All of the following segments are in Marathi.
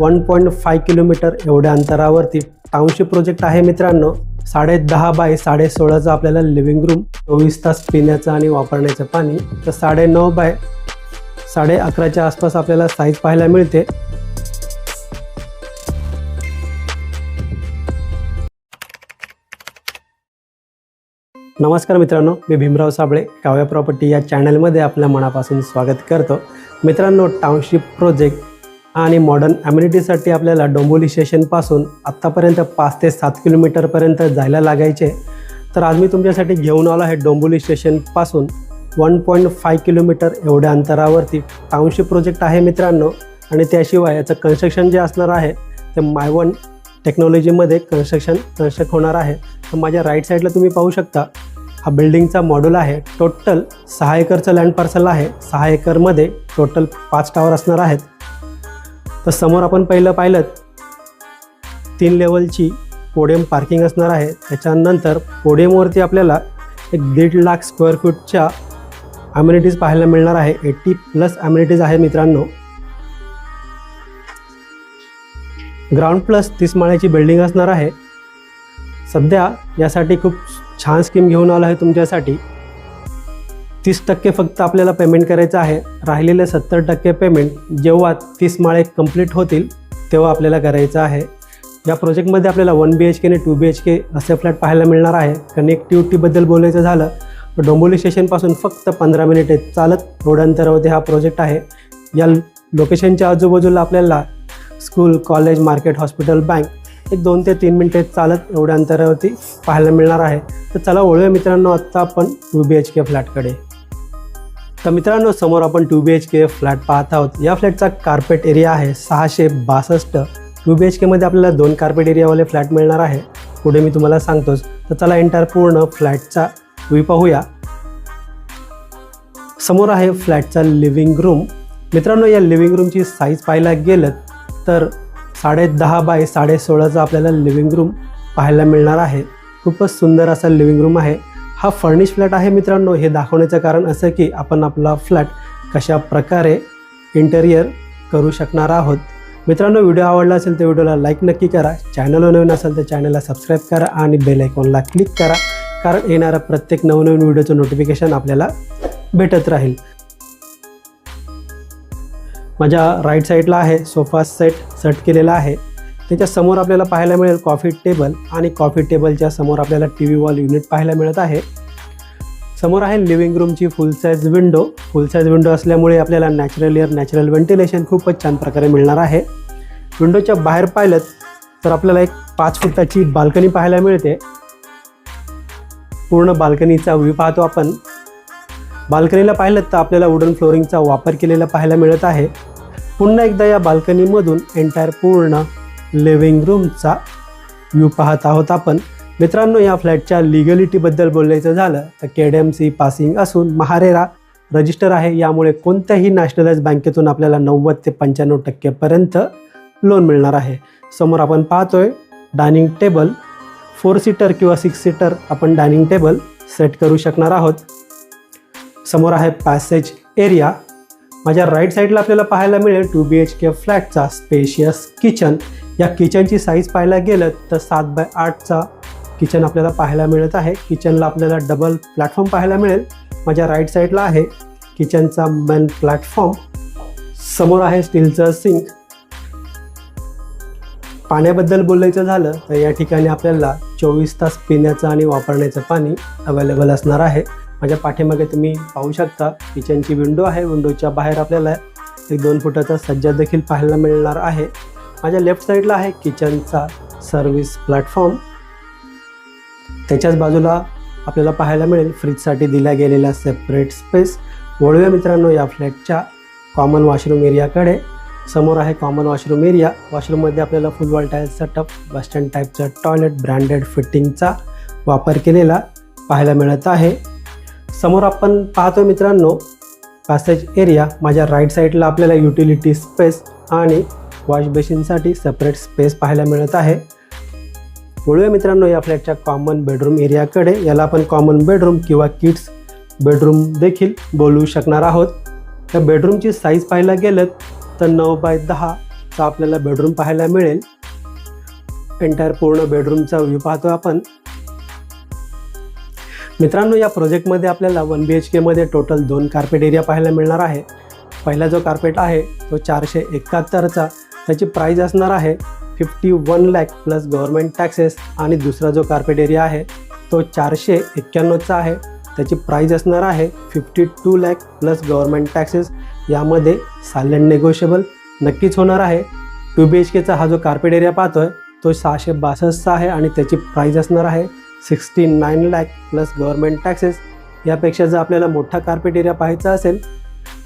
1.5 किलोमीटर एवढ्या अंतरावरती टाउनशिप प्रोजेक्ट आहे मित्रांनो. 10.5 बाय 16.5चं आपल्याला लिव्हिंग रूम, 24 तास पिण्याचं आणि वापरण्याचं पाणी. तर 9.5 बाय 11.5च्या आसपास आपल्याला साईज पाहायला मिळते. नमस्कार मित्रांनो, मी भीमराव साबळे काव्या प्रॉपर्टी या चॅनलमध्ये आपल्या मनापासून स्वागत करतो. मित्रांनो, टाउनशिप प्रोजेक्ट आणि मॉडर्न ॲम्युनिटीसाठी आपल्याला डोंबिवली स्टेशनपासून आत्तापर्यंत 5 ते 7 किलोमीटरपर्यंत जायला लागायचे. तर आज मी तुमच्यासाठी घेऊन आलो आहे डोंबिवली स्टेशनपासून 1.5 किलोमीटर एवढ्या अंतरावरती टाउनशिप प्रोजेक्ट आहे मित्रांनो. आणि त्याशिवाय याचं कन्स्ट्रक्शन जे असणार आहे ते मायवन टेक्नॉलॉजीमध्ये कन्स्ट्रक्ट होणार आहे. तर माझ्या राईट साईडला तुम्ही पाहू शकता, हा बिल्डिंगचा मॉड्यूल आहे. टोटल 6 एकरचं लँड पार्सल आहे. 6 एकरमध्ये टोटल 5 टावर असणार आहेत. तर समोर आपण पाहिलं 3 लेवलची पोडियम पार्किंग असणार आहे. त्याच्यानंतर पोडियमवरती आपल्याला 1.5 लाख स्क्वेअर फूटच्या ॲम्युनिटीज पाहायला मिळणार आहे. 80+ ॲम्युनिटीज आहे मित्रांनो. ग्राउंड प्लस 30 माळ्याची बिल्डिंग असणार आहे. सध्या यासाठी खूप छान स्कीम घेऊन आलो आहे तुमच्यासाठी. 30% फक्त आपल्याला पेमेंट करायचं आहे. राहिलेले 70% पेमेंट जेव्हा 30 माळे कंप्लीट होतील तेव्हा आपल्याला करायचं आहे. या प्रोजेक्टमध्ये आपल्याला 1 BHK आणि 2 BHK असे फ्लॅट पाहायला मिळणार आहे. कनेक्टिव्हिटीबद्दल बोलायचं झालं तर डोंबिवली स्टेशनपासून फक्त 15 मिनिटे चालत रोड अंतरावरती हा प्रोजेक्ट आहे. या लोकेशनच्या आजूबाजूला आपल्याला school, college, market, hospital, bank 2 ते 3 मिनिटे चालत एवढ्या अंतरावरती पाहायला मिळणार आहे. तर चला वळूया मित्रांनो आत्ता आपण 2 BHK फ्लॅटकडे. तर मित्रांनो, समोर आपण 2 BHK फ्लॅट पाहत आहोत. या फ्लॅटचा कार्पेट एरिया आहे 662. 2 BHKमध्ये आपल्याला 2 कार्पेट एरियावाले फ्लॅट मिळणार आहे. पुढे मी तुम्हाला सांगतोच. तर चला एंटायर पूर्ण फ्लॅटचा व्ह्यू पाहूया. समोर आहे फ्लॅटचा लिव्हिंग रूम. मित्रांनो, या लिव्हिंग रूमची साईज पाहायला गेलं तर 10.5 बाय 16.5चं आपल्याला लिव्हिंग रूम पाहायला मिळणार आहे. खूपच सुंदर असा लिव्हिंग रूम आहे. हा फर्निश फ्लॅट आहे मित्रांनो. हे दाखवण्याचं कारण असं की आपण आपला फ्लॅट कशा प्रकारे इंटेरियर करू शकणार आहोत. मित्रांनो, व्हिडिओ आवडला असेल तर व्हिडिओला लाईक नक्की करा. चॅनलवर नवीन असेल तर चॅनलला सबस्क्राईब करा आणि बेल आयकॉनला क्लिक करा, कारण येणारा प्रत्येक नवनवीन व्हिडिओचं नोटिफिकेशन आपल्याला भेटत राहील. माझ्या राईट साईडला आहे सोफा सेट केलेला आहे. त्याच्या समोर आपल्याला पाहायला मिळेल कॉफी टेबल आणि कॉफी टेबलच्या समोर आपल्याला TV वॉल युनिट पाहायला मिळत आहे. समोर आहे लिव्हिंग रूमची फुल साईज विंडो असल्यामुळे आपल्याला नॅचरल एअर, नॅचरल व्हेंटिलेशन खूपच छान प्रकारे मिळणार आहे. विंडोच्या बाहेर पाहिलं तर आपल्याला एक 5 फुटाची बाल्कनी पाहायला मिळते. पूर्ण बाल्कनीचा व्ह्यू पाहतो आपण. बाल्कनीला पाहिलं तर आपल्याला वुडन फ्लोरिंगचा वापर केलेला पाहायला मिळत आहे. पुन्हा एकदा या बाल्कनीमधून एंटायर पूर्ण लिव्हिंग रूमचा व्ह्यू पाहत आहोत आपण. मित्रांनो, या फ्लॅटच्या लिगलिटीबद्दल बोलायचं झालं तर KDMC पासिंग असून महारेरा रजिस्टर आहे. यामुळे कोणत्याही नॅशनलाइज बँकेतून आपल्याला 90 ते 95% पर्यंत लोन मिळणार आहे. समोर आपण पाहतोय डायनिंग टेबल. 4 सीटर किंवा 6 सीटर आपण डायनिंग टेबल सेट करू शकणार आहोत. समोर आहे पॅसेज एरिया. माझ्या राईट साईडला आपल्याला पाहायला मिळेल 2 BHK फ्लॅटचा स्पेशियस किचन. या किचनची साईज पाहायला गेलं तर 7 बाय 8चा किचन आपल्याला पाहायला मिळत आहे. किचनला आपल्याला डबल प्लॅटफॉर्म पाहायला मिळेल. माझ्या राईट साईडला आहे किचनचा मेन प्लॅटफॉर्म. समोर आहे स्टीलचं सिंक. पाण्याबद्दल बोलायचं झालं तर या ठिकाणी आपल्याला 24 तास पिण्याचं आणि वापरण्याचं पाणी अवेलेबल असणार आहे. माझ्या पाठीमागे तुम्ही पाहू शकता किचनची विंडो आहे. विंडोच्या बाहेर आपल्याला 1-2 फुटाचा सज्जा देखील पाहायला मिळणार आहे. माझ्या लेफ्ट साईडला आहे किचनचा सर्व्हिस प्लॅटफॉर्म. त्याच्याच बाजूला आपल्याला पाहायला मिळेल फ्रीजसाठी दिल्या गेलेला सेपरेट स्पेस. वळूया मित्रांनो या फ्लॅटच्या कॉमन वॉशरूम एरियाकडे. समोर आहे कॉमन वॉशरूम एरिया. वॉशरूममध्ये आपल्याला full wall tile setup, western टाईपचा टॉयलेट, ब्रँडेड फिटिंगचा वापर केलेला पाहायला मिळत आहे. समोर आपण पाहतो मित्रांनो पॅसेज एरिया. माझ्या राईट साईडला आपल्याला युटिलिटी स्पेस आणि वॉश बेसिनसाठी सेपरेट स्पेस पाहायला मिळत आहे. वळूया मित्रांनो या फ्लॅटच्या कॉमन बेडरूम एरियाकडे. याला आपण कॉमन बेडरूम किंवा किड्स बेडरूम देखील बोलू शकणार आहोत. त्या बेडरूमची साईज पाहायला गेलं तर 9 बाय 10 चा आपल्याला बेडरूम पाहायला मिळेल. एंटायर पूर्ण बेडरूमचा व्ह्यू पाहतो आपण. मित्रांनो, या प्रोजेक्टमध्ये आपल्याला 1 BHK मध्ये टोटल 2 कार्पेट एरिया पाहायला मिळणार आहे. पहिला जो कार्पेट आहे तो 471चा, त्याची प्राईज असणार आहे 51 लाख प्लस गव्हर्नमेंट टॅक्सेस. आणि दुसरा जो कार्पेट एरिया आहे तो 491चा आहे, त्याची प्राईज असणार आहे 52 लाख प्लस गव्हर्नमेंट टॅक्सेस. यामध्ये सायलेंट नेगोशिएबल नक्कीच होणार आहे. 2 BHKचा हा जो कार्पेट एरिया पाहतोय तो 662चा आहे आणि त्याची प्राईज असणार आहे 69 लाख प्लस गव्हर्नमेंट टॅक्सेस. यापेक्षा जर आपल्याला मोठा कार्पेट एरिया पाहायचा असेल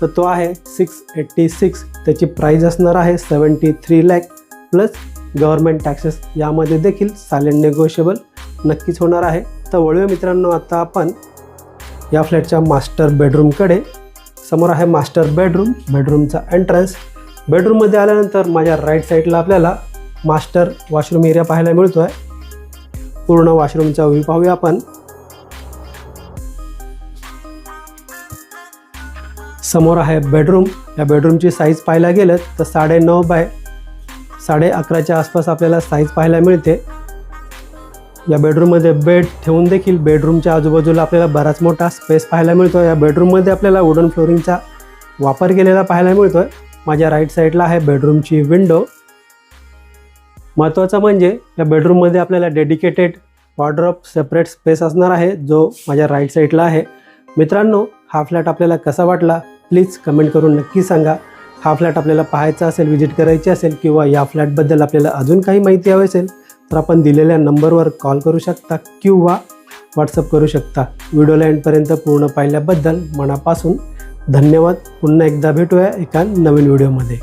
तर तो आहे 686, त्याची प्राईज असणार आहे 73 लाख प्लस गव्हर्नमेंट टॅक्सेस. यामध्ये देखील सायलेंट नेगोशिएबल नक्कीच होणार आहे. तर वळूया मित्रांनो आता आपण या फ्लॅटच्या मास्टर बेडरूमकडे. समोर आहे मास्टर बेडरूम, बेडरूमचा एंट्रन्स. बेडरूममध्ये आल्यानंतर माझ्या राईट साईडला आपल्याला मास्टर वॉशरूम एरिया पाहायला मिळतो आहे. पूर्ण वॉशरूमचा व्ह्यू पाहूया आपण. समोर आहे बेडरूम. या बेडरूमची साईज पाहायला गेलं तर 9.5 बाय 11.5च्या आसपास आपल्याला साईज पाहायला मिळते. या बेडरूममध्ये बेड ठेवून देखील बेडरूमच्या आजूबाजूला आपल्याला बराच मोठा स्पेस पाहायला मिळतो. या बेडरूममध्ये आपल्याला वुडन फ्लोरिंगचा वापर केलेला पाहायला मिळतो आहे. माझ्या राईट साईडला आहे बेडरूमची विंडो. महत्त्वाचं म्हणजे या बेडरूममध्ये आपल्याला डेडिकेटेड वॉर्डरोब सेपरेट स्पेस असणार आहे, जो माझ्या राईट साईडला आहे. मित्रांनो, हा फ्लॅट आपल्याला कसा वाटला प्लीज कमेंट करून नक्की सांगा. हा फ्लॅट आपल्याला पाहायचा असेल, व्हिजिट करायची असेल किंवा या फ्लॅटबद्दल आपल्याला अजून काही माहिती हवी असेल तर आपण दिलेल्या नंबरवर कॉल करू शकता किंवा व्हॉट्सअप करू शकता. व्हिडिओला एंडपर्यंत पूर्ण पाहिल्याबद्दल मनापासून धन्यवाद. पुन्हा एकदा भेटूया एका नवीन व्हिडिओमध्ये.